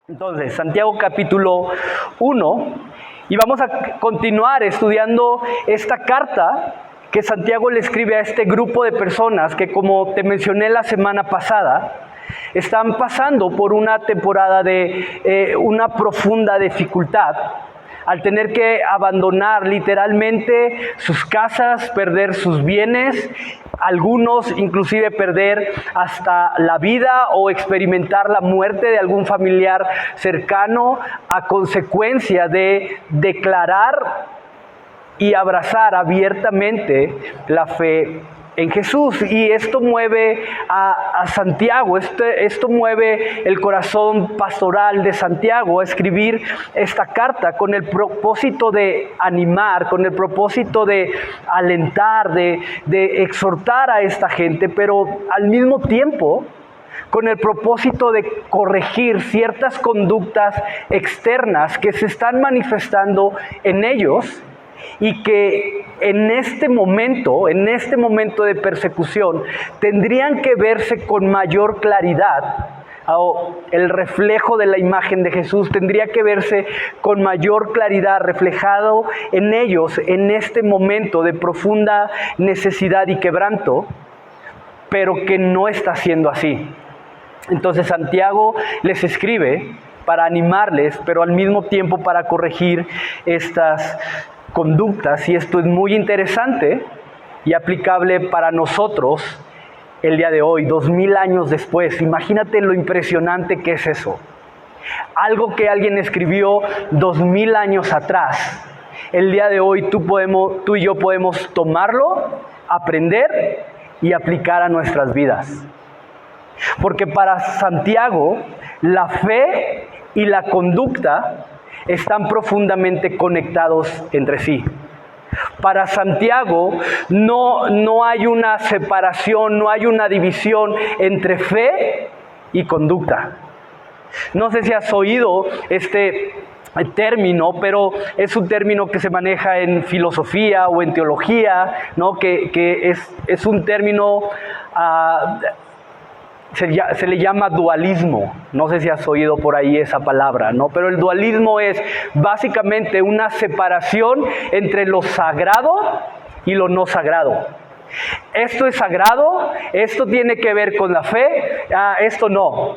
Entonces, Santiago capítulo 1, y vamos a continuar estudiando esta carta que Santiago le escribe a este grupo de personas que, como te mencioné la semana pasada, están pasando por una temporada de una profunda dificultad, al tener que abandonar literalmente sus casas, perder sus bienes, algunos inclusive perder hasta la vida o experimentar la muerte de algún familiar cercano a consecuencia de declarar y abrazar abiertamente la fe en Jesús. Y esto mueve a Santiago, esto mueve el corazón pastoral de Santiago a escribir esta carta con el propósito de animar, con el propósito de alentar, de exhortar a esta gente, pero al mismo tiempo con el propósito de corregir ciertas conductas externas que se están manifestando en ellos y que en este momento de persecución, tendrían que verse con mayor claridad. El reflejo de la imagen de Jesús tendría que verse con mayor claridad reflejado en ellos en este momento de profunda necesidad y quebranto, pero que no está siendo así. Entonces Santiago les escribe para animarles, pero al mismo tiempo para corregir estas conductas, y esto es muy interesante y aplicable para nosotros el día de hoy, 2000 años después. Imagínate lo impresionante que es eso. Algo que alguien escribió 2000 años atrás, el día de hoy tú y yo podemos tomarlo, aprender y aplicar a nuestras vidas. Porque para Santiago, la fe y la conducta están profundamente conectados entre sí. Para Santiago no hay una separación, no hay una división entre fe y conducta. No sé si has oído este término, pero es un término que se maneja en filosofía o en teología, ¿no? que es un término se le llama dualismo. No sé si has oído por ahí esa palabra, ¿no? Pero el dualismo es básicamente una separación entre lo sagrado y lo no sagrado. Esto es sagrado, esto tiene que ver con la fe, esto no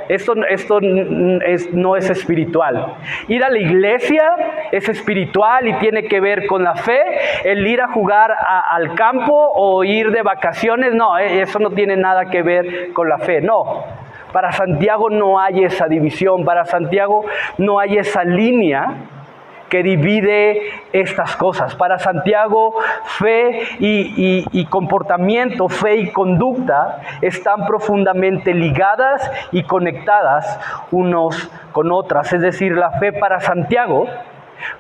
es espiritual. Ir a la iglesia es espiritual y tiene que ver con la fe. El ir a jugar al campo o ir de vacaciones, no, eso no tiene nada que ver con la fe, no. Para Santiago no hay esa división, para Santiago no hay esa línea que divide estas cosas. Para Santiago, fe y comportamiento, fe y conducta están profundamente ligadas y conectadas unos con otras. Es decir, la fe para Santiago,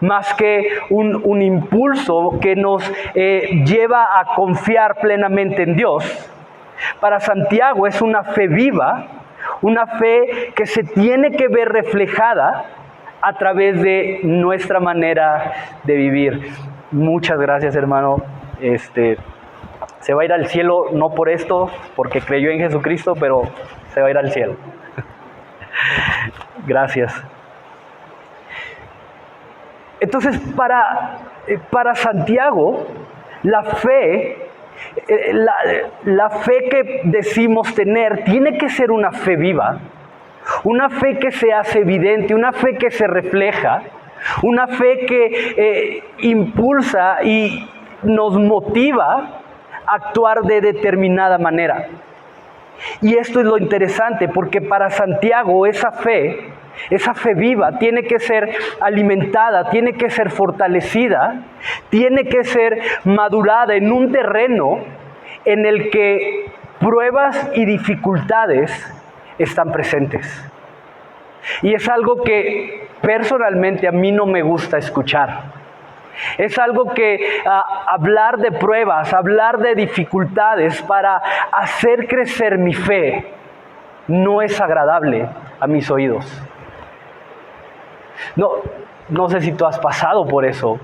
más que un impulso que nos lleva a confiar plenamente en Dios, para Santiago es una fe viva, una fe que se tiene que ver reflejada a través de nuestra manera de vivir. Muchas gracias, hermano. Se va a ir al cielo, no por esto, porque creyó en Jesucristo, pero se va a ir al cielo. Gracias. Entonces, para Santiago, la fe que decimos tener tiene que ser una fe viva. Una fe que se hace evidente, una fe que se refleja, una fe que impulsa y nos motiva a actuar de determinada manera. Y esto es lo interesante, porque para Santiago esa fe viva tiene que ser alimentada, tiene que ser fortalecida, tiene que ser madurada en un terreno en el que pruebas y dificultades están presentes. Y es algo que personalmente a mí no me gusta escuchar. Es algo que hablar de pruebas, hablar de dificultades para hacer crecer mi fe no es agradable a mis oídos. No sé si tú has pasado por eso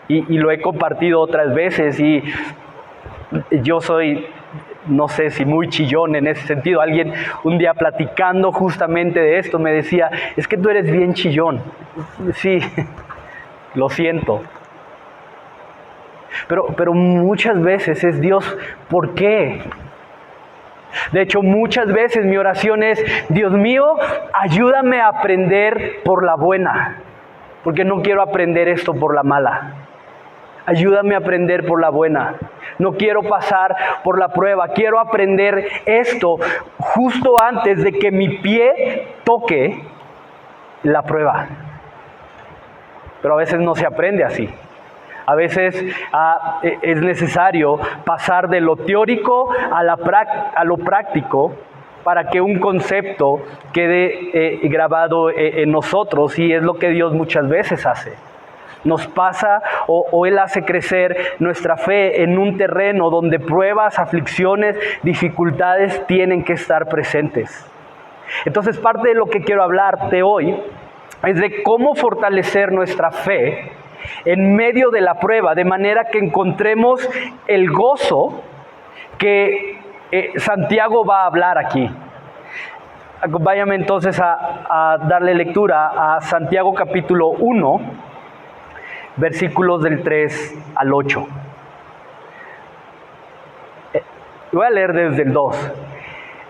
y lo he compartido otras veces, y yo soy no sé si muy chillón en ese sentido. Alguien un día platicando justamente de esto me decía, es que tú eres bien chillón. Sí, lo siento. Pero muchas veces es Dios, ¿por qué? De hecho, muchas veces mi oración es, Dios mío, ayúdame a aprender por la buena, porque no quiero aprender esto por la mala. Ayúdame a aprender por la buena. No quiero pasar por la prueba. Quiero aprender esto justo antes de que mi pie toque la prueba. Pero a veces no se aprende así. A veces es necesario pasar de lo teórico a lo práctico para que un concepto quede grabado en nosotros, y es lo que Dios muchas veces hace. Nos pasa o Él hace crecer nuestra fe en un terreno donde pruebas, aflicciones, dificultades tienen que estar presentes. Entonces, parte de lo que quiero hablarte hoy es de cómo fortalecer nuestra fe en medio de la prueba, de manera que encontremos el gozo que Santiago va a hablar aquí. Acompáñame entonces a darle lectura a Santiago capítulo 1, versículos del 3 al 8. Voy a leer desde el 2.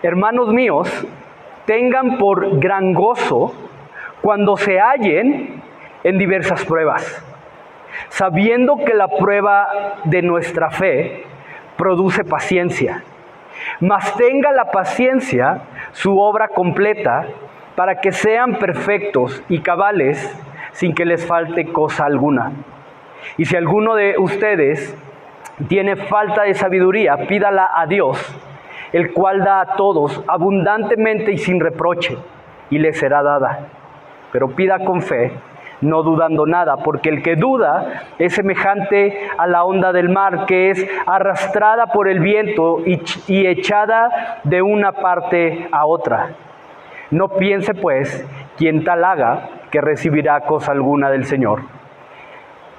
Hermanos míos, tengan por gran gozo cuando se hallen en diversas pruebas, sabiendo que la prueba de nuestra fe produce paciencia. Mas tenga la paciencia su obra completa, para que sean perfectos y cabales, sin que les falte cosa alguna. Y si alguno de ustedes tiene falta de sabiduría, pídala a Dios, el cual da a todos abundantemente y sin reproche, y le será dada. Pero pida con fe, no dudando nada, porque el que duda es semejante a la onda del mar, que es arrastrada por el viento y echada de una parte a otra. No piense pues quien tal haga que recibirá cosa alguna del Señor.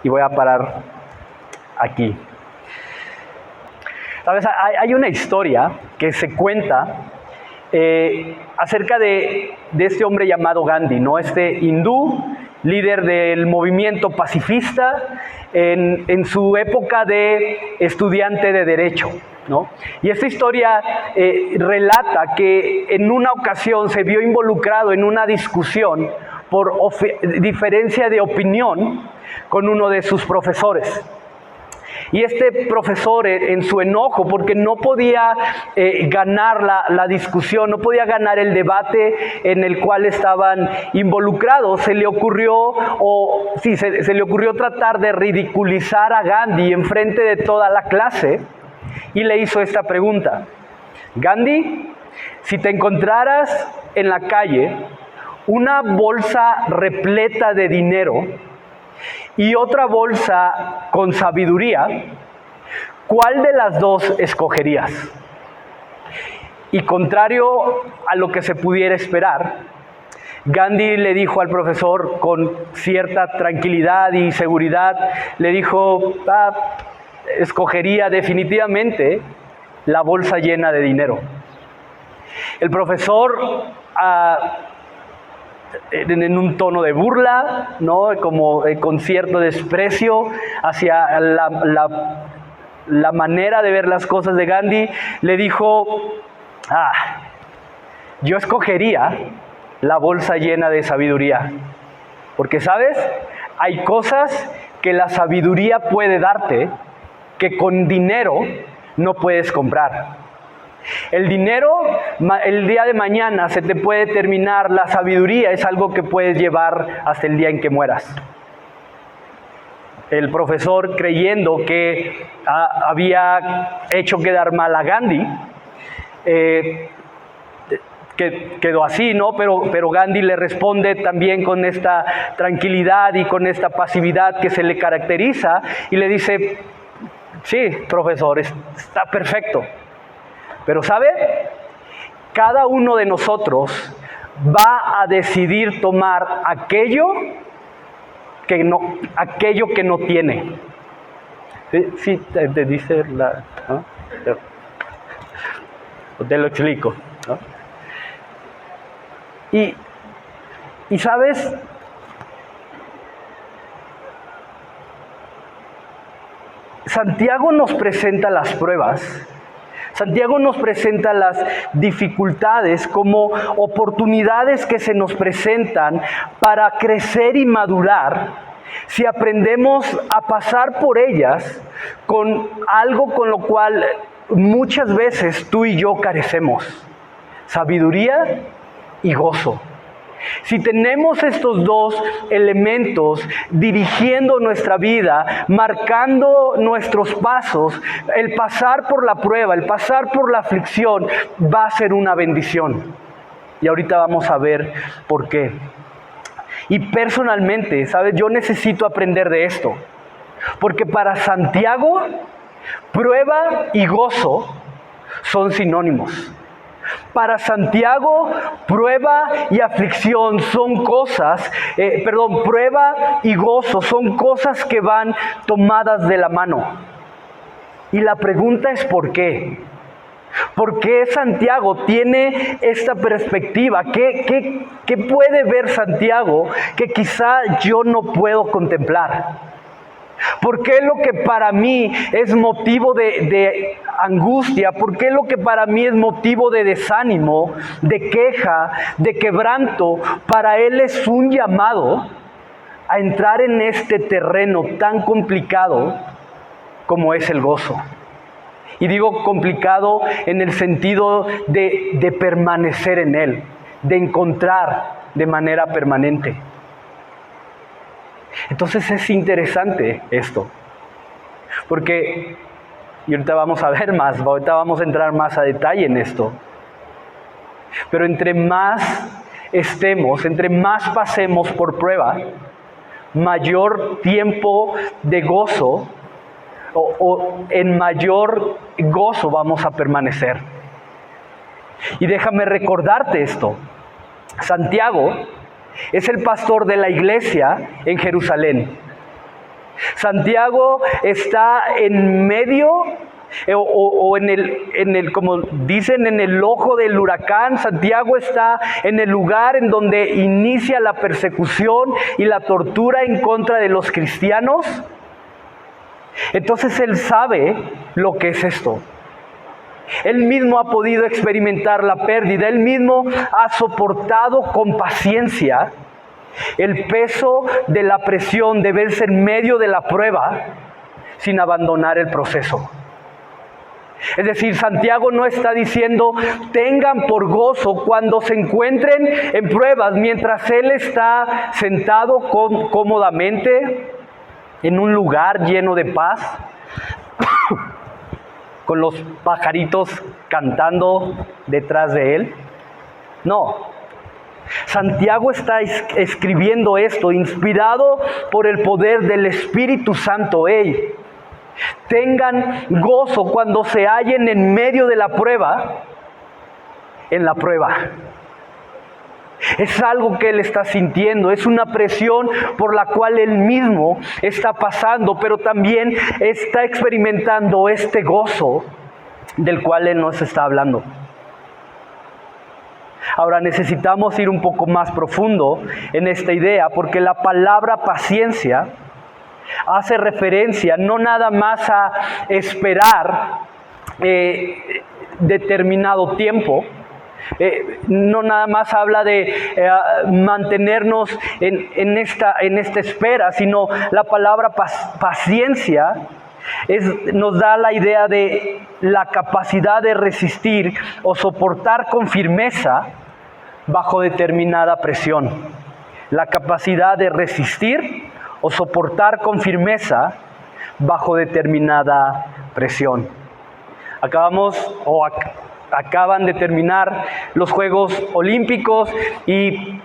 Y voy a parar aquí. ¿Sabes? Hay una historia que se cuenta acerca de este hombre llamado Gandhi, ¿no? Este hindú, líder del movimiento pacifista en su época de estudiante de Derecho, ¿no? Y esta historia relata que en una ocasión se vio involucrado en una discusión por diferencia de opinión con uno de sus profesores. Y este profesor, en su enojo, porque no podía ganar la discusión, no podía ganar el debate en el cual estaban involucrados, se le ocurrió tratar de ridiculizar a Gandhi en frente de toda la clase, y le hizo esta pregunta: Gandhi, si te encontraras en la calle una bolsa repleta de dinero y otra bolsa con sabiduría, ¿cuál de las dos escogerías? Y contrario a lo que se pudiera esperar, Gandhi le dijo al profesor con cierta tranquilidad y seguridad, le dijo, escogería definitivamente la bolsa llena de dinero. El profesor, en un tono de burla, ¿no? Como con cierto desprecio hacia la manera de ver las cosas de Gandhi, le dijo, yo escogería la bolsa llena de sabiduría, porque ¿sabes? Hay cosas que la sabiduría puede darte que con dinero no puedes comprar. El dinero, el día de mañana se te puede terminar. La sabiduría es algo que puedes llevar hasta el día en que mueras. El profesor, creyendo que había hecho quedar mal a Gandhi, quedó así, ¿no? Pero Gandhi le responde también con esta tranquilidad y con esta pasividad que se le caracteriza, y le dice, sí, profesor, está perfecto. Pero ¿sabe? Cada uno de nosotros va a decidir tomar aquello que no tiene. Sí, te dice la... ¿no? Te lo explico, ¿no? Y sabes, Santiago nos presenta las pruebas. Santiago nos presenta las dificultades como oportunidades que se nos presentan para crecer y madurar si aprendemos a pasar por ellas con algo con lo cual muchas veces tú y yo carecemos: sabiduría y gozo. Si tenemos estos dos elementos dirigiendo nuestra vida, marcando nuestros pasos, el pasar por la prueba, el pasar por la aflicción, va a ser una bendición. Y ahorita vamos a ver por qué. Y personalmente, ¿sabes? Yo necesito aprender de esto. Porque para Santiago, prueba y gozo son sinónimos. Para Santiago, prueba y aflicción son cosas, prueba y gozo son cosas que van tomadas de la mano. Y la pregunta es ¿por qué? ¿Por qué Santiago tiene esta perspectiva? ¿Qué puede ver Santiago que quizá yo no puedo contemplar? ¿Por qué lo que para mí es motivo de angustia? ¿Por qué lo que para mí es motivo de desánimo, de queja, de quebranto, para Él es un llamado a entrar en este terreno tan complicado como es el gozo? Y digo complicado en el sentido de permanecer en Él, de encontrar de manera permanente. Entonces es interesante esto, porque, y ahorita vamos a ver más, ahorita vamos a entrar más a detalle en esto, pero entre más estemos, entre más pasemos por prueba, mayor tiempo de gozo o en mayor gozo vamos a permanecer. Y déjame recordarte esto: Santiago es el pastor de la iglesia en Jerusalén. Santiago está en medio o en el, como dicen, en el ojo del huracán. Santiago está en el lugar en donde inicia la persecución y la tortura en contra de los cristianos. Entonces él sabe lo que es esto. Él mismo ha podido experimentar la pérdida. Él mismo ha soportado con paciencia el peso de la presión de verse en medio de la prueba sin abandonar el proceso. Es decir, Santiago no está diciendo tengan por gozo cuando se encuentren en pruebas, mientras él está sentado cómodamente en un lugar lleno de paz, con los pajaritos cantando detrás de él. No, Santiago está escribiendo esto inspirado por el poder del Espíritu Santo. Tengan gozo cuando se hallen en medio de la prueba, en la prueba. Es algo que él está sintiendo, es una presión por la cual él mismo está pasando, pero también está experimentando este gozo del cual él nos está hablando. Ahora necesitamos ir un poco más profundo en esta idea, porque la palabra paciencia hace referencia no nada más a esperar determinado tiempo. No nada más habla de mantenernos en esta espera, sino la palabra paciencia nos da la idea de la capacidad de resistir o soportar con firmeza bajo determinada presión. La capacidad de resistir o soportar con firmeza bajo determinada presión. Acaban de terminar los Juegos Olímpicos y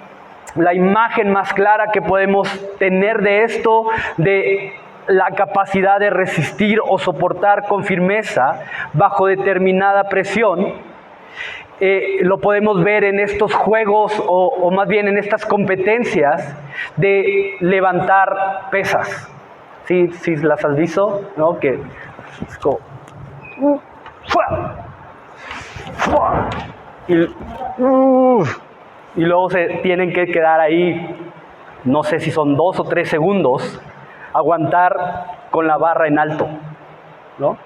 la imagen más clara que podemos tener de esto, de la capacidad de resistir o soportar con firmeza bajo determinada presión, lo podemos ver en estos juegos o más bien en estas competencias de levantar pesas. ¿Sí las has visto? ¿No? Que es como... y luego se tienen que quedar ahí, no sé si son 2 o 3 segundos, aguantar con la barra en alto, ¿no?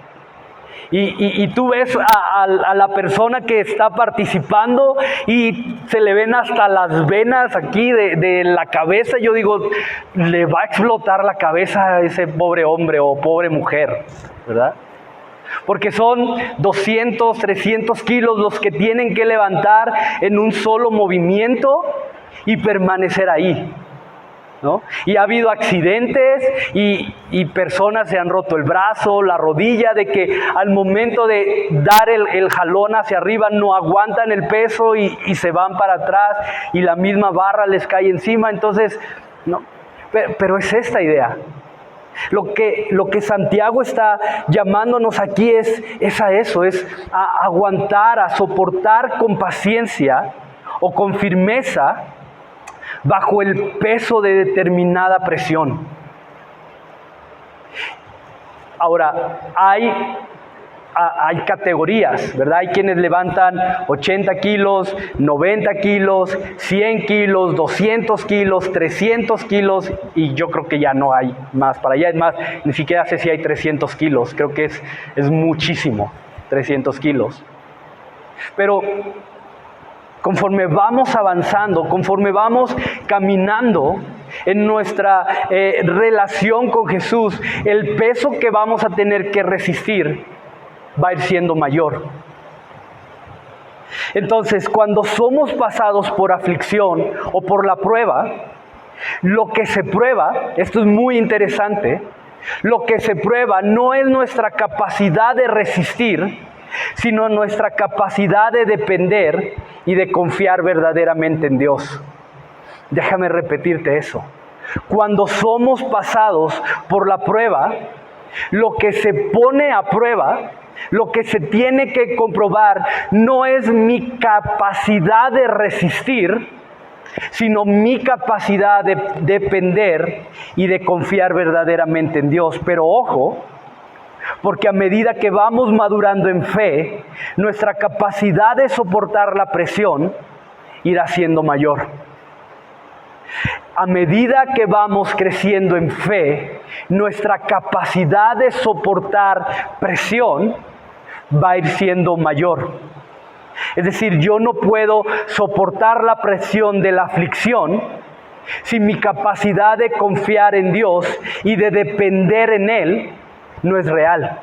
Y tú ves a la persona que está participando y se le ven hasta las venas aquí de la cabeza. Yo digo, le va a explotar la cabeza a ese pobre hombre o pobre mujer, ¿verdad? Porque son 200, 300 kilos los que tienen que levantar en un solo movimiento y permanecer ahí, ¿no? Y ha habido accidentes y personas se han roto el brazo, la rodilla, de que al momento de dar el jalón hacia arriba no aguantan el peso y se van para atrás y la misma barra les cae encima. Entonces, no, pero es esta idea. Lo que Santiago está llamándonos aquí es a eso, es a aguantar, a soportar con paciencia o con firmeza bajo el peso de determinada presión. Ahora, hay categorías, ¿verdad? Hay quienes levantan 80 kilos, 90 kilos, 100 kilos, 200 kilos, 300 kilos, y yo creo que ya no hay más para allá. Es más, ni siquiera sé si hay 300 kilos, creo que es muchísimo, 300 kilos. Pero conforme vamos avanzando, conforme vamos caminando en nuestra relación con Jesús, el peso que vamos a tener que resistir va a ir siendo mayor. Entonces, cuando somos pasados por aflicción o por la prueba, lo que se prueba, esto es muy interesante, lo que se prueba no es nuestra capacidad de resistir, sino nuestra capacidad de depender y de confiar verdaderamente en Dios. Déjame repetirte eso. Cuando somos pasados por la prueba, lo que se pone a prueba, lo que se tiene que comprobar, no es mi capacidad de resistir, sino mi capacidad de depender y de confiar verdaderamente en Dios. Pero ojo, porque a medida que vamos madurando en fe, nuestra capacidad de soportar la presión irá siendo mayor. A medida que vamos creciendo en fe, nuestra capacidad de soportar presión va a ir siendo mayor. Es decir, yo no puedo soportar la presión de la aflicción si mi capacidad de confiar en Dios y de depender en Él no es real.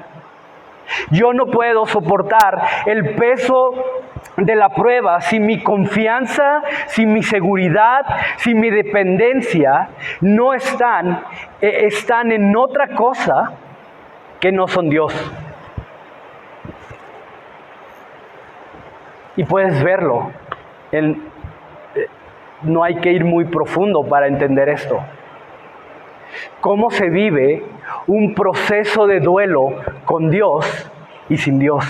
Yo no puedo soportar el peso de la prueba si mi confianza, si mi seguridad, si mi dependencia no están en otra cosa que no son Dios. Y puedes verlo. No hay que ir muy profundo para entender esto. ¿Cómo se vive un proceso de duelo con Dios y sin Dios?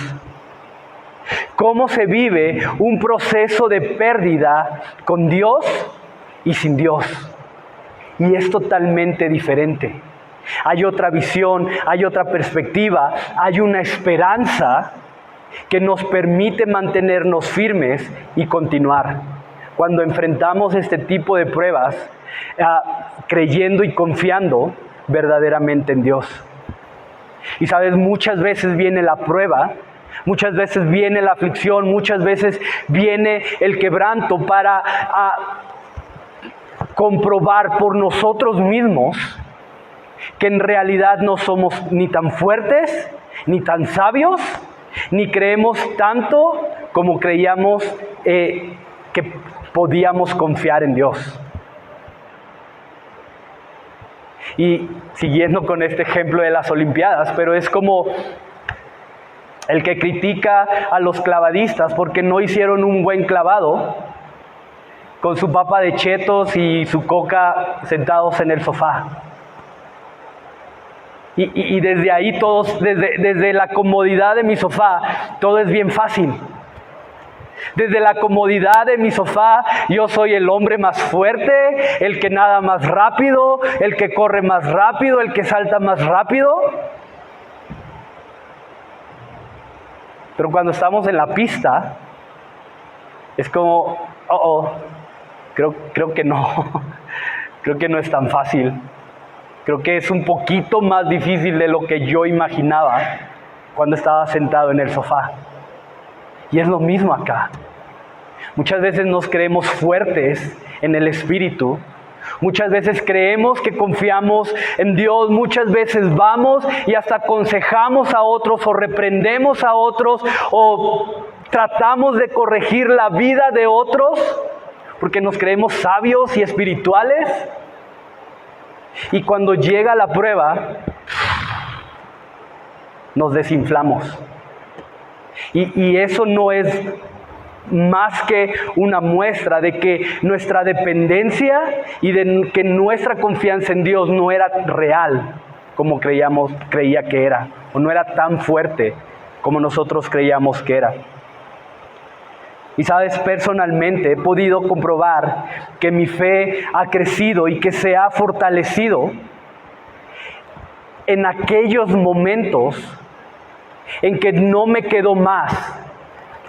¿Cómo se vive un proceso de pérdida con Dios y sin Dios? Y es totalmente diferente. Hay otra visión, hay otra perspectiva, hay una esperanza que nos permite mantenernos firmes y continuar. Cuando enfrentamos este tipo de pruebas, creyendo y confiando verdaderamente en Dios. Y sabes, muchas veces viene la prueba, muchas veces viene la aflicción, muchas veces viene el quebranto para comprobar por nosotros mismos que en realidad no somos ni tan fuertes, ni tan sabios, ni creemos tanto como creíamos que podíamos confiar en Dios. Y siguiendo con este ejemplo de las Olimpiadas, pero es como el que critica a los clavadistas porque no hicieron un buen clavado con su papa de chetos y su coca sentados en el sofá. Y desde ahí todos, desde la comodidad de mi sofá, todo es bien fácil. Desde la comodidad de mi sofá, yo soy el hombre más fuerte, el que nada más rápido, el que corre más rápido, el que salta más rápido. Pero cuando estamos en la pista, Es como, creo que no, creo que no es tan fácil. Creo que es un poquito más difícil de lo que yo imaginaba cuando estaba sentado en el sofá. Y es lo mismo acá. Muchas veces nos creemos fuertes en el Espíritu. Muchas veces creemos que confiamos en Dios. Muchas veces vamos y hasta aconsejamos a otros o reprendemos a otros o tratamos de corregir la vida de otros porque nos creemos sabios y espirituales. Y cuando llega la prueba, nos desinflamos. Y eso no es más que una muestra de que nuestra dependencia y de que nuestra confianza en Dios no era real como creía que era, o no era tan fuerte como nosotros creíamos que era. Y sabes, personalmente he podido comprobar que mi fe ha crecido y que se ha fortalecido en aquellos momentos en que no me quedó más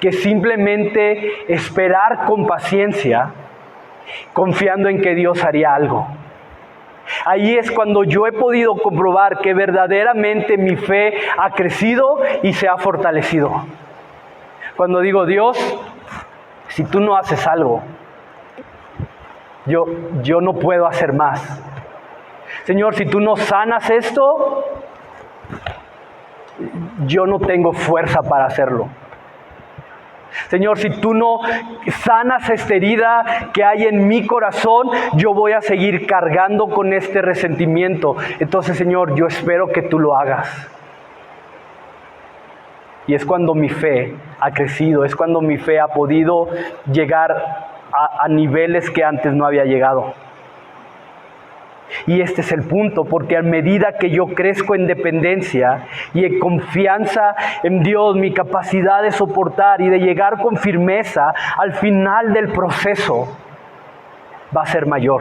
que simplemente esperar con paciencia, confiando en que Dios haría algo. Ahí es cuando yo he podido comprobar que verdaderamente mi fe ha crecido y se ha fortalecido. Cuando digo, Dios, si tú no haces algo, yo no puedo hacer más. Señor, si tú no sanas esto, yo no tengo fuerza para hacerlo. Señor, si tú no sanas esta herida que hay en mi corazón, yo voy a seguir cargando con este resentimiento. Entonces, Señor, yo espero que tú lo hagas. Y es cuando mi fe ha crecido, es cuando mi fe ha podido llegar a niveles que antes no había llegado. Y este es el punto, porque a medida que yo crezco en dependencia y en confianza en Dios, mi capacidad de soportar y de llegar con firmeza al final del proceso va a ser mayor.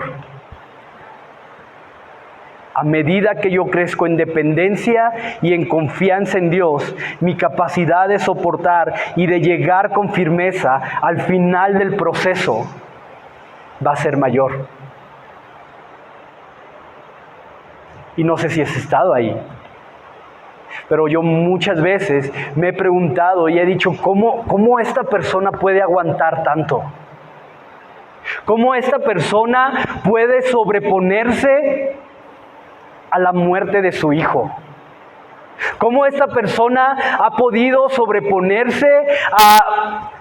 A medida que yo crezco en dependencia y en confianza en Dios, mi capacidad de soportar y de llegar con firmeza al final del proceso va a ser mayor. Y no sé si has estado ahí, pero yo muchas veces me he preguntado y he dicho, ¿cómo esta persona puede aguantar tanto? ¿Cómo esta persona puede sobreponerse a la muerte de su hijo? ¿Cómo esta persona ha podido sobreponerse a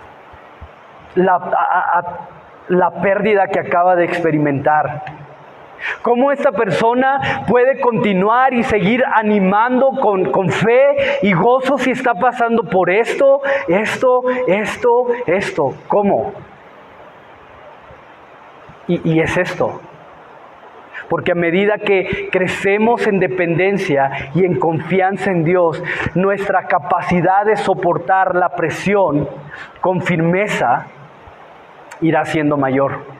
la pérdida que acaba de experimentar? ¿Cómo esta persona puede continuar y seguir animando con fe y gozo si está pasando por esto? ¿Cómo? Y es esto. Porque a medida que crecemos en dependencia y en confianza en Dios, nuestra capacidad de soportar la presión con firmeza irá siendo mayor.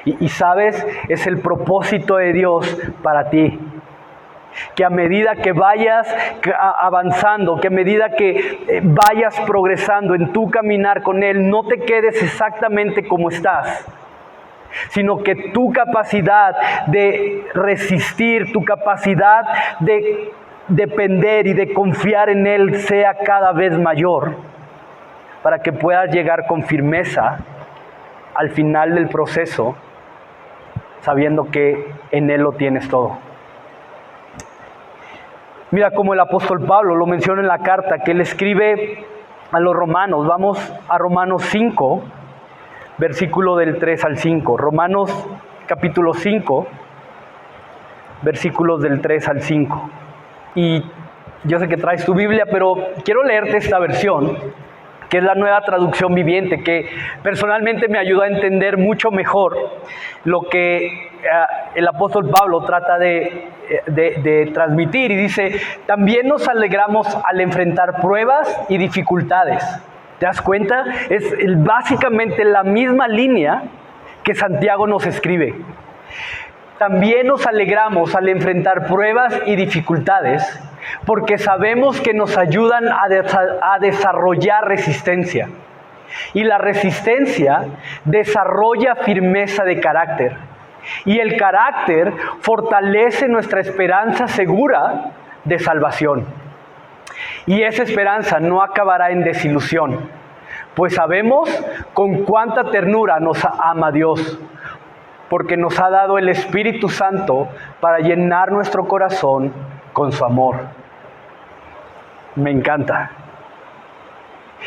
Y sabes, es el propósito de Dios para ti. Que a medida que vayas avanzando, que a medida que vayas progresando en tu caminar con Él, no te quedes exactamente como estás, sino que tu capacidad de resistir, tu capacidad de depender y de confiar en Él sea cada vez mayor, para que puedas llegar con firmeza al final del proceso, sabiendo que en Él lo tienes todo. Mira como el apóstol Pablo lo menciona en la carta que él escribe a los romanos. Vamos a Romanos 5, versículo del 3 al 5. Romanos capítulo 5, versículos del 3 al 5. Y yo sé que traes tu Biblia, pero quiero leerte esta versión, que es la Nueva Traducción Viviente, que personalmente me ayuda a entender mucho mejor lo que el apóstol Pablo trata de transmitir. Y dice, también nos alegramos al enfrentar pruebas y dificultades. ¿Te das cuenta? Es básicamente la misma línea que Santiago nos escribe. También nos alegramos al enfrentar pruebas y dificultades, porque sabemos que nos ayudan a desarrollar resistencia. Y la resistencia desarrolla firmeza de carácter. Y el carácter fortalece nuestra esperanza segura de salvación. Y esa esperanza no acabará en desilusión, pues sabemos con cuánta ternura nos ama Dios, porque nos ha dado el Espíritu Santo para llenar nuestro corazón con su amor. Me encanta.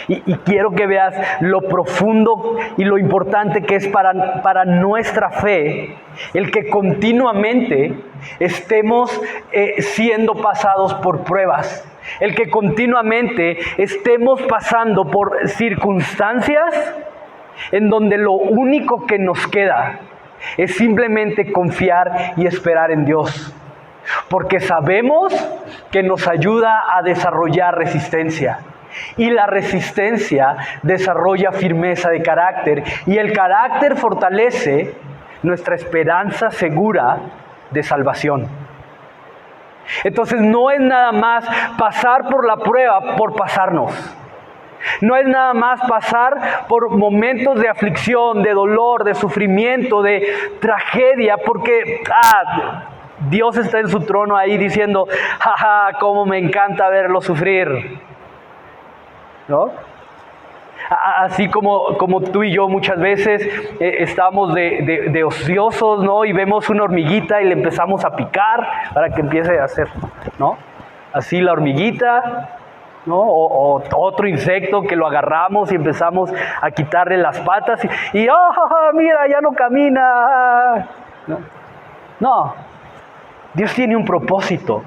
Y quiero que veas lo profundo y lo importante que es para nuestra fe el que continuamente estemos siendo pasados por pruebas, el que continuamente estemos pasando por circunstancias en donde lo único que nos queda es simplemente confiar y esperar en Dios, porque sabemos que nos ayuda a desarrollar resistencia. Y la resistencia desarrolla firmeza de carácter. Y el carácter fortalece nuestra esperanza segura de salvación. Entonces no es nada más pasar por la prueba por pasarnos. No es nada más pasar por momentos de aflicción, de dolor, de sufrimiento, de tragedia, porque Dios está en su trono ahí diciendo, jaja, cómo me encanta verlo sufrir. ¿No? Así como tú y yo muchas veces estamos de ociosos, ¿no? Y vemos una hormiguita y le empezamos a picar para que empiece a hacer, ¿no? Así la hormiguita, ¿no? O otro insecto que lo agarramos y empezamos a quitarle las patas y mira, ya no camina. No, Dios tiene un propósito.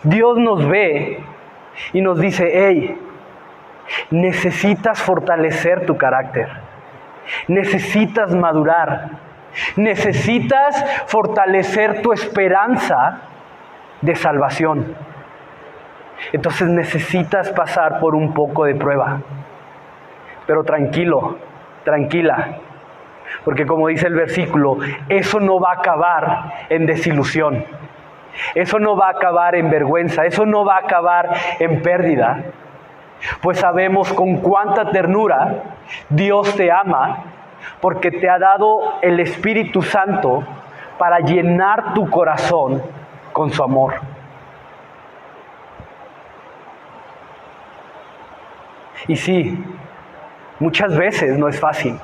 Dios nos ve y nos dice, hey, necesitas fortalecer tu carácter, necesitas madurar, necesitas fortalecer tu esperanza de salvación. Entonces necesitas pasar por un poco de prueba, pero tranquilo, tranquila, porque como dice el versículo, eso no va a acabar en desilusión, eso no va a acabar en vergüenza, eso no va a acabar en pérdida. Pues sabemos con cuánta ternura Dios te ama, porque te ha dado el Espíritu Santo para llenar tu corazón con su amor. Y sí, muchas veces no es fácil.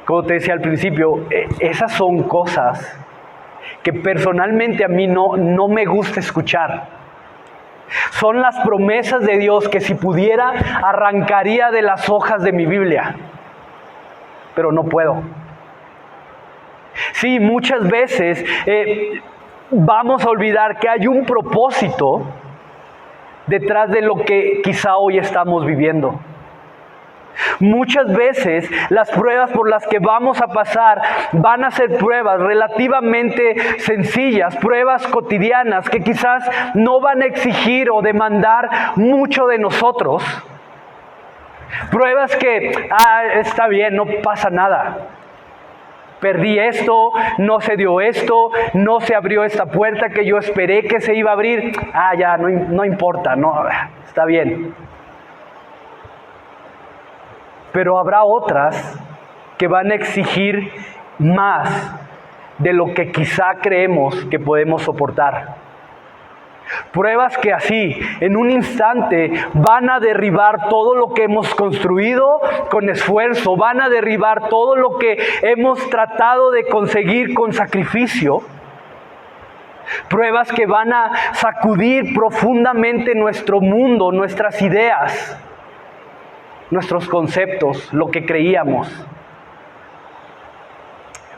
Como te decía al principio, esas son cosas que personalmente a mí no me gusta escuchar. Son las promesas de Dios que si pudiera arrancaría de las hojas de mi Biblia, pero no puedo. Sí, muchas veces vamos a olvidar que hay un propósito detrás de lo que quizá hoy estamos viviendo. Muchas veces las pruebas por las que vamos a pasar van a ser pruebas relativamente sencillas, pruebas cotidianas que quizás no van a exigir o demandar mucho de nosotros. Pruebas que, está bien, no pasa nada. Perdí esto, no se dio esto, no se abrió esta puerta que yo esperé que se iba a abrir. Ya, no importa, no, está bien. Pero habrá otras que van a exigir más de lo que quizá creemos que podemos soportar. Pruebas que así, en un instante, van a derribar todo lo que hemos construido con esfuerzo, van a derribar todo lo que hemos tratado de conseguir con sacrificio. Pruebas que van a sacudir profundamente nuestro mundo, nuestras ideas, nuestros conceptos, lo que creíamos.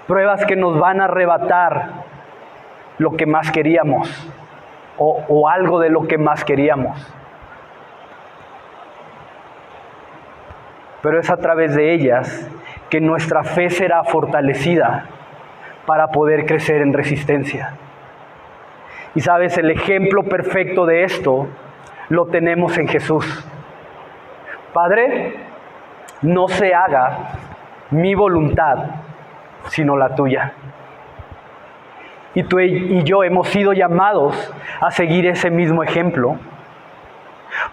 Pruebas que nos van a arrebatar lo que más queríamos o algo de lo que más queríamos. Pero es a través de ellas que nuestra fe será fortalecida para poder crecer en resistencia. Y sabes, el ejemplo perfecto de esto lo tenemos en Jesús. Padre, no se haga mi voluntad, sino la tuya. Y tú y yo hemos sido llamados a seguir ese mismo ejemplo.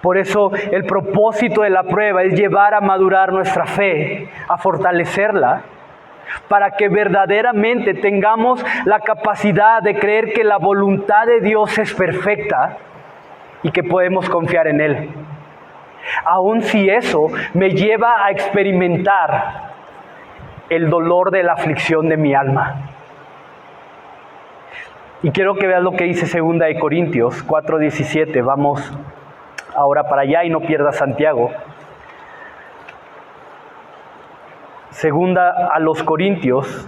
Por eso el propósito de la prueba es llevar a madurar nuestra fe, a fortalecerla, para que verdaderamente tengamos la capacidad de creer que la voluntad de Dios es perfecta y que podemos confiar en Él. Aun si eso me lleva a experimentar el dolor de la aflicción de mi alma. Y quiero que veas lo que dice 2 de Corintios 4:17. Vamos ahora para allá y no pierdas Santiago. 2 a los Corintios.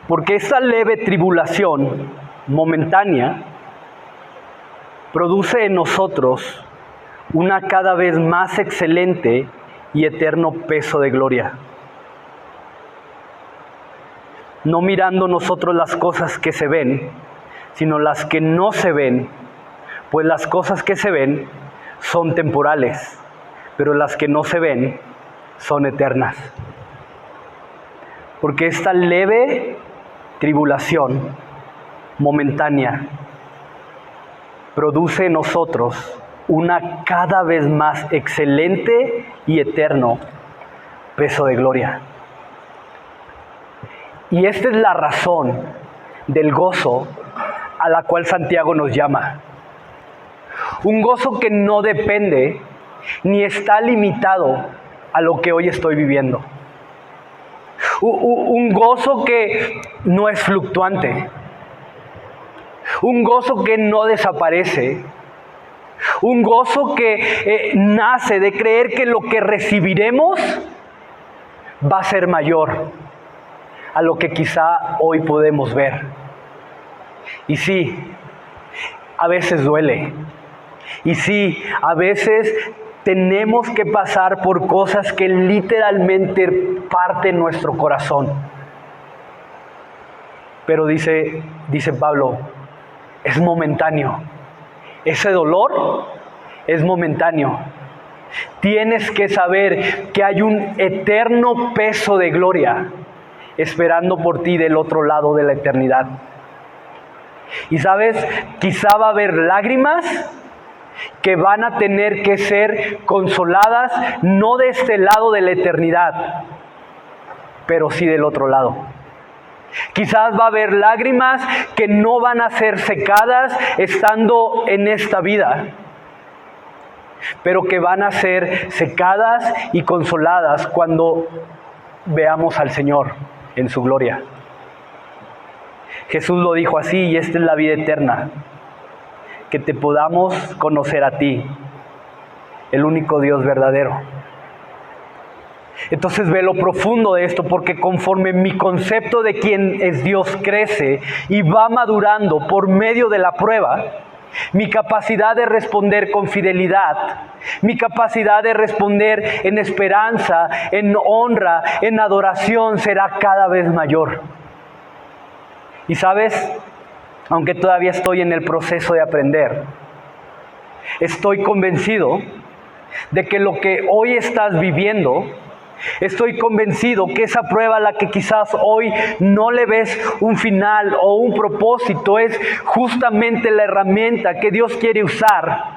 Porque esta leve tribulación momentánea produce en nosotros una cada vez más excelente y eterno peso de gloria. No mirando nosotros las cosas que se ven, sino las que no se ven, pues las cosas que se ven son temporales, pero las que no se ven son eternas. Porque esta leve tribulación momentánea produce en nosotros una cada vez más excelente y eterno peso de gloria. Y esta es la razón del gozo a la cual Santiago nos llama. Un gozo que no depende ni está limitado a lo que hoy estoy viviendo. Un gozo que no es fluctuante. Un gozo que no desaparece. Un gozo que nace de creer que lo que recibiremos va a ser mayor a lo que quizá hoy podemos ver. Y sí, a veces duele. Y sí, a veces tenemos que pasar por cosas que literalmente parten nuestro corazón. Pero dice Pablo, es momentáneo. Ese dolor es momentáneo. Tienes que saber que hay un eterno peso de gloria esperando por ti del otro lado de la eternidad. Y sabes, quizá va a haber lágrimas que van a tener que ser consoladas, no de este lado de la eternidad, pero sí del otro lado. Quizás va a haber lágrimas que no van a ser secadas estando en esta vida, pero que van a ser secadas y consoladas cuando veamos al Señor en su gloria. Jesús lo dijo así, y esta es la vida eterna, que te podamos conocer a ti, el único Dios verdadero. Entonces ve lo profundo de esto, porque conforme mi concepto de quién es Dios crece y va madurando por medio de la prueba, mi capacidad de responder con fidelidad, mi capacidad de responder en esperanza, en honra, en adoración será cada vez mayor. Y sabes, aunque todavía estoy en el proceso de aprender, estoy convencido de que lo que hoy estás viviendo, estoy convencido que esa prueba a la que quizás hoy no le ves un final o un propósito es justamente la herramienta que Dios quiere usar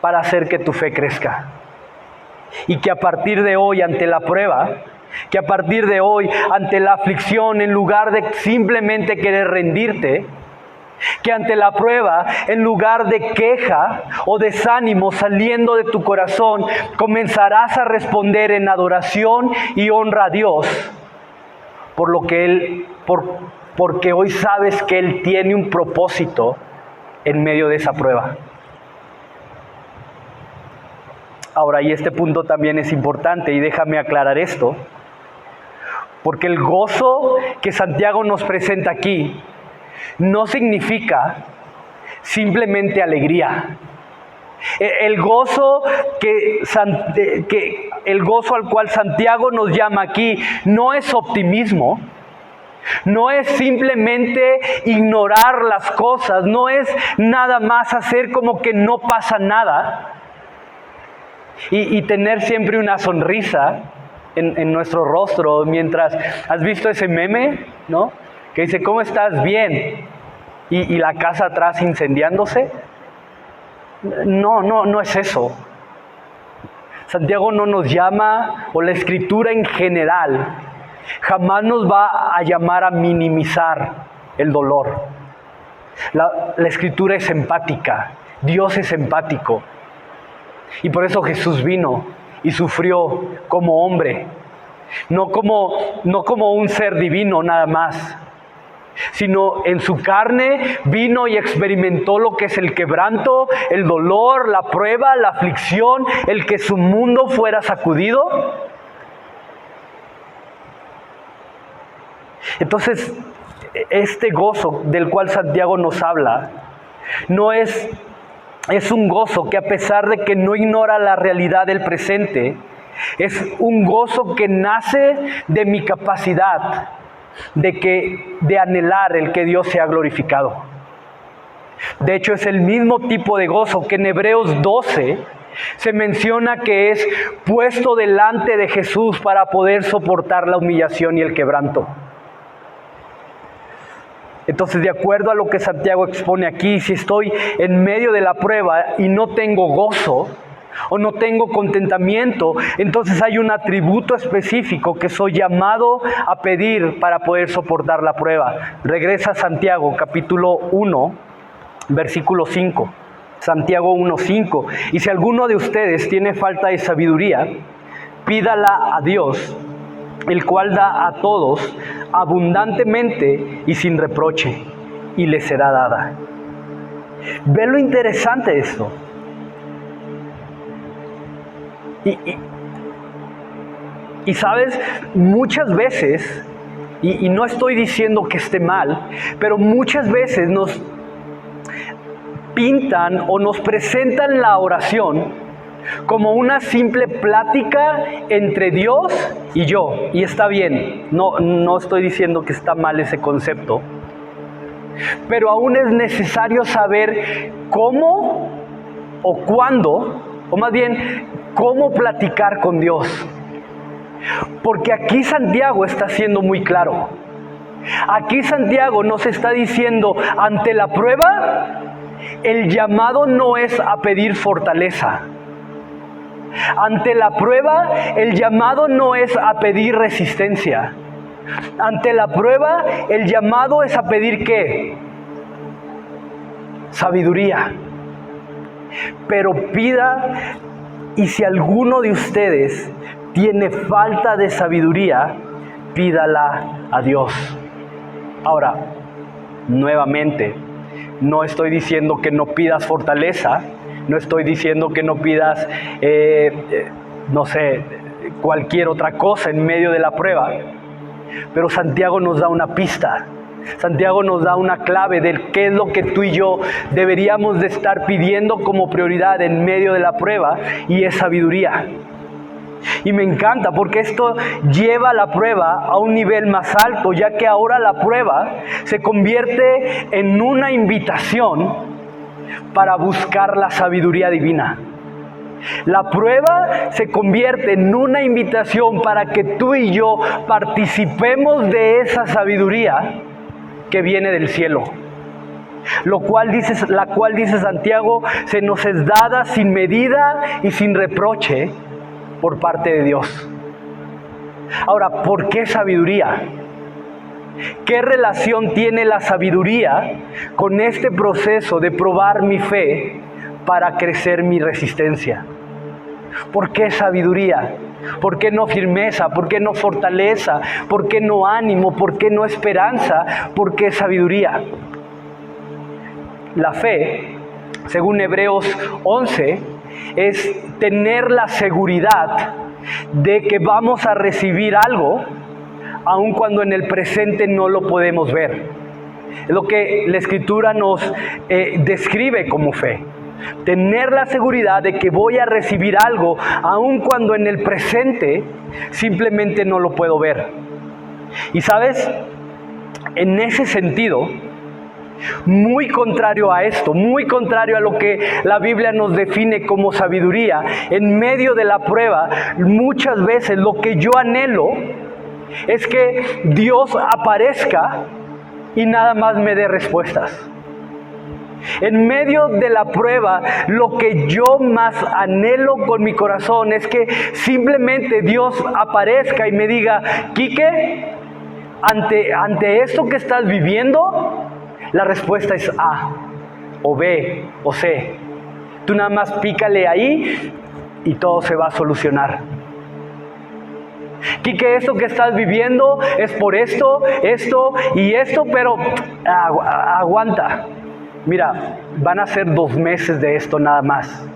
para hacer que tu fe crezca. Y que a partir de hoy ante la prueba, que a partir de hoy ante la aflicción, en lugar de simplemente querer rendirte, que ante la prueba, en lugar de queja o desánimo saliendo de tu corazón, comenzarás a responder en adoración y honra a Dios por lo que porque hoy sabes que Él tiene un propósito en medio de esa prueba. Ahora, y este punto también es importante, y déjame aclarar esto, porque el gozo que Santiago nos presenta aquí no significa simplemente alegría. El gozo el gozo al cual Santiago nos llama aquí no es optimismo, no es simplemente ignorar las cosas, no es nada más hacer como que no pasa nada y tener siempre una sonrisa en nuestro rostro mientras... ¿Has visto ese meme, no? Que dice, ¿cómo estás? Bien. Y la casa atrás incendiándose. No es eso. Santiago no nos llama, o la Escritura en general, jamás nos va a llamar a minimizar el dolor. La Escritura es empática, Dios es empático. Y por eso Jesús vino y sufrió como hombre, no como un ser divino nada más, sino en su carne vino y experimentó lo que es el quebranto, el dolor, la prueba, la aflicción, el que su mundo fuera sacudido. Entonces, este gozo del cual Santiago nos habla, es un gozo que, a pesar de que no ignora la realidad del presente, es un gozo que nace de mi capacidad de anhelar el que Dios sea glorificado. De hecho, es el mismo tipo de gozo que en Hebreos 12 se menciona que es puesto delante de Jesús para poder soportar la humillación y el quebranto. Entonces, de acuerdo a lo que Santiago expone aquí, si estoy en medio de la prueba y no tengo gozo o no tengo contentamiento, entonces hay un atributo específico que soy llamado a pedir para poder soportar la prueba. Regresa a Santiago capítulo 1, versículo 5. Santiago 1:5. Y si alguno de ustedes tiene falta de sabiduría, pídala a Dios, el cual da a todos abundantemente y sin reproche, y le será dada. Ve lo interesante de esto. Y sabes, muchas veces, y no estoy diciendo que esté mal, pero muchas veces nos pintan o nos presentan la oración como una simple plática entre Dios y yo. Y está bien, no estoy diciendo que está mal ese concepto, pero aún es necesario saber cómo o cuándo, o más bien, cómo platicar con Dios. Porque aquí Santiago está siendo muy claro. Aquí Santiago nos está diciendo, ante la prueba, el llamado no es a pedir fortaleza. Ante la prueba, el llamado no es a pedir resistencia. Ante la prueba, el llamado es a pedir ¿qué? Sabiduría. Pero pida, y si alguno de ustedes tiene falta de sabiduría, pídala a Dios. Ahora, nuevamente, no estoy diciendo que no pidas fortaleza, no estoy diciendo que no pidas, cualquier otra cosa en medio de la prueba, pero Santiago nos da una pista. Santiago nos da una clave de qué es lo que tú y yo deberíamos de estar pidiendo como prioridad en medio de la prueba, y es sabiduría. Y me encanta porque esto lleva la prueba a un nivel más alto, ya que ahora la prueba se convierte en una invitación para buscar la sabiduría divina. La prueba se convierte en una invitación para que tú y yo participemos de esa sabiduría que viene del cielo. La cual dice Santiago, se nos es dada sin medida y sin reproche por parte de Dios. Ahora, ¿por qué sabiduría? ¿Qué relación tiene la sabiduría con este proceso de probar mi fe para crecer mi resistencia? ¿Por qué sabiduría? ¿Por qué no firmeza? ¿Por qué no fortaleza? ¿Por qué no ánimo? ¿Por qué no esperanza? ¿Por qué sabiduría? La fe, según Hebreos 11, es tener la seguridad de que vamos a recibir algo, aun cuando en el presente no lo podemos ver. Es lo que la Escritura nos describe como fe. Tener la seguridad de que voy a recibir algo, aun cuando en el presente simplemente no lo puedo ver. Y sabes, en ese sentido, muy contrario a esto, muy contrario a lo que la Biblia nos define como sabiduría, en medio de la prueba, muchas veces lo que yo anhelo es que Dios aparezca y nada más me dé respuestas. En medio de la prueba, lo que yo más anhelo con mi corazón es que simplemente Dios aparezca y me diga: Quique, ante esto que estás viviendo, la respuesta es A, o B, o C. Tú nada más pícale ahí y todo se va a solucionar. Quique, esto que estás viviendo es por esto, esto y esto, pero aguanta. Mira, van a ser 2 meses de esto nada más.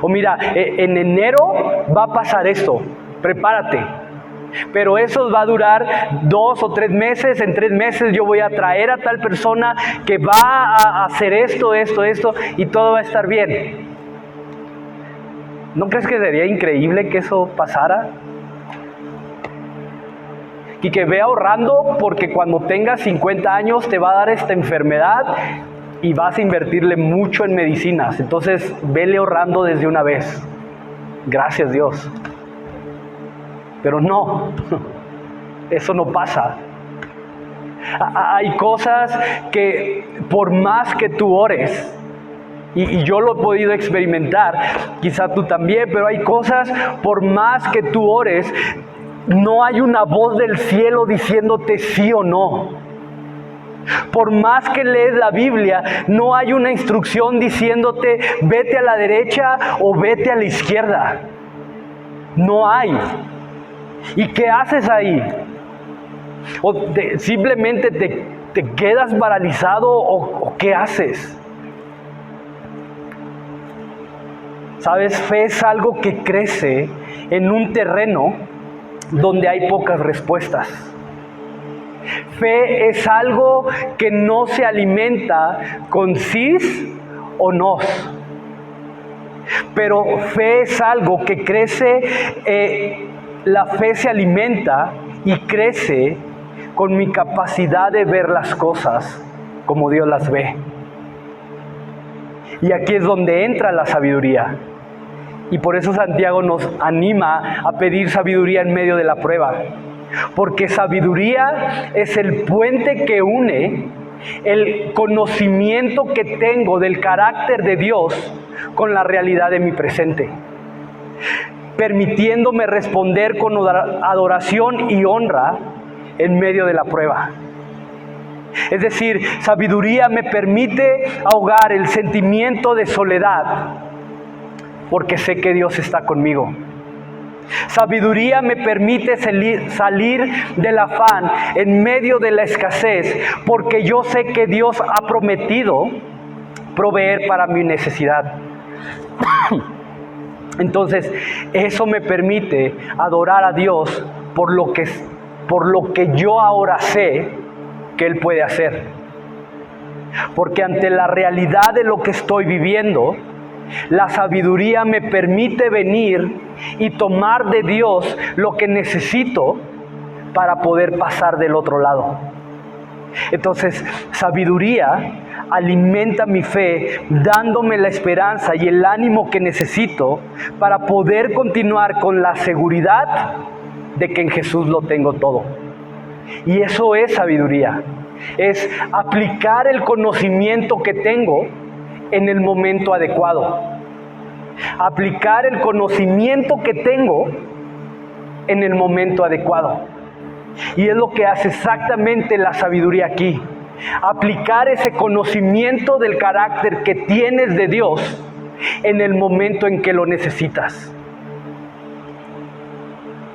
O mira, en enero va a pasar esto, prepárate. Pero eso va a durar 2 o 3 meses. En 3 meses yo voy a traer a tal persona que va a hacer esto, y todo va a estar bien. ¿No crees que sería increíble que eso pasara? Y que ve ahorrando, porque cuando tengas 50 años te va a dar esta enfermedad y vas a invertirle mucho en medicinas. Entonces, vele ahorrando desde una vez. Gracias, Dios. Pero no, eso no pasa. Hay cosas que por más que tú ores, y yo lo he podido experimentar, quizá tú también, pero hay cosas, por más que tú ores, no hay una voz del cielo diciéndote sí o no. Por más que lees la Biblia, no hay una instrucción diciéndote vete a la derecha o vete a la izquierda. No hay. ¿Y qué haces ahí? ¿O simplemente te quedas paralizado o qué haces? ¿Sabes? Fe es algo que crece en un terreno donde hay pocas respuestas. Fe es algo que no se alimenta con sís o nos. Pero fe es algo que crece, la fe se alimenta y crece con mi capacidad de ver las cosas como Dios las ve. Y aquí es donde entra la sabiduría. Y por eso Santiago nos anima a pedir sabiduría en medio de la prueba. Porque sabiduría es el puente que une el conocimiento que tengo del carácter de Dios con la realidad de mi presente, permitiéndome responder con adoración y honra en medio de la prueba. Es decir, sabiduría me permite ahogar el sentimiento de soledad, porque sé que Dios está conmigo. Sabiduría me permite salir del afán en medio de la escasez, porque yo sé que Dios ha prometido proveer para mi necesidad. Entonces, eso me permite adorar a Dios por lo que yo ahora sé que Él puede hacer. Porque ante la realidad de lo que estoy viviendo, la sabiduría me permite venir y tomar de Dios lo que necesito para poder pasar del otro lado. Entonces, sabiduría alimenta mi fe, dándome la esperanza y el ánimo que necesito para poder continuar con la seguridad de que en Jesús lo tengo todo. Y eso es sabiduría, es aplicar el conocimiento que tengo en el momento adecuado. Aplicar el conocimiento que tengo en el momento adecuado. Y es lo que hace exactamente la sabiduría aquí. Aplicar ese conocimiento del carácter que tienes de Dios en el momento en que lo necesitas.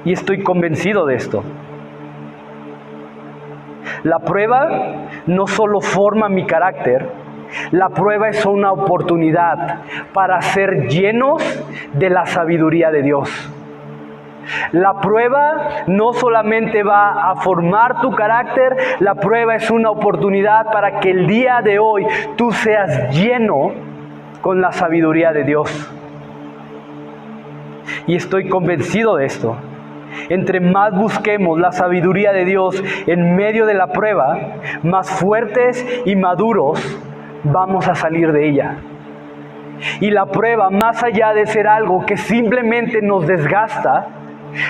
Y estoy convencido de esto. La prueba no solo forma mi carácter, la prueba es una oportunidad para ser llenos de la sabiduría de Dios. La prueba no solamente va a formar tu carácter, la prueba es una oportunidad para que el día de hoy tú seas lleno con la sabiduría de Dios. Y estoy convencido de esto. Entre más busquemos la sabiduría de Dios en medio de la prueba, más fuertes y maduros vamos a salir de ella. Y la prueba, más allá de ser algo que simplemente nos desgasta,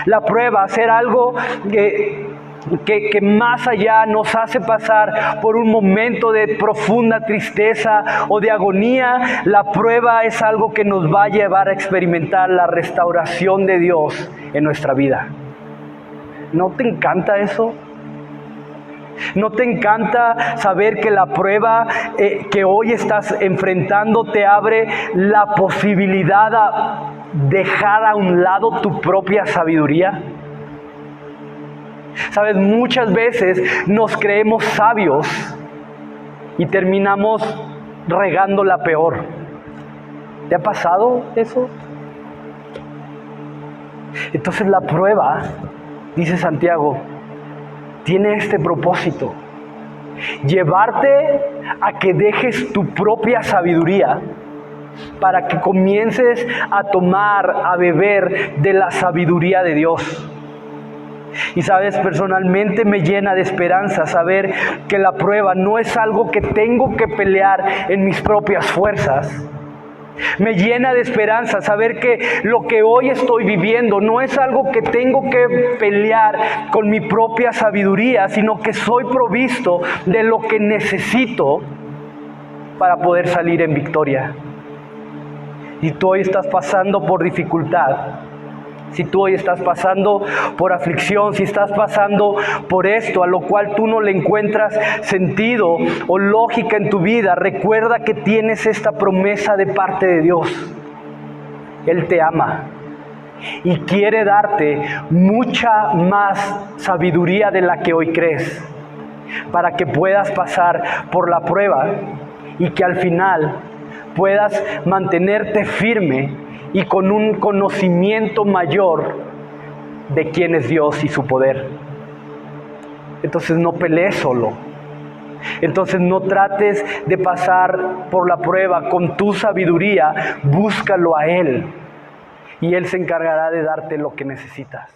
la prueba, ser algo que más allá nos hace pasar por un momento de profunda tristeza o de agonía, la prueba es algo que nos va a llevar a experimentar la restauración de Dios en nuestra vida. ¿No te encanta eso? ¿No te encanta saber que la prueba que hoy estás enfrentando te abre la posibilidad a dejar a un lado tu propia sabiduría? Sabes, muchas veces nos creemos sabios y terminamos regándola peor. ¿Te ha pasado eso? Entonces la prueba, dice Santiago, tiene este propósito: llevarte a que dejes tu propia sabiduría para que comiences a tomar, a beber de la sabiduría de Dios. Y sabes, personalmente me llena de esperanza saber que la prueba no es algo que tengo que pelear en mis propias fuerzas. Me llena de esperanza saber que lo que hoy estoy viviendo no es algo que tengo que pelear con mi propia sabiduría, sino que soy provisto de lo que necesito para poder salir en victoria. Si tú hoy estás pasando por dificultad, si tú hoy estás pasando por aflicción, si estás pasando por esto a lo cual tú no le encuentras sentido o lógica en tu vida, recuerda que tienes esta promesa de parte de Dios. Él te ama y quiere darte mucha más sabiduría de la que hoy crees, para que puedas pasar por la prueba y que al final puedas mantenerte firme y con un conocimiento mayor de quién es Dios y su poder. Entonces no pelees solo. Entonces no trates de pasar por la prueba con tu sabiduría. Búscalo a Él y Él se encargará de darte lo que necesitas.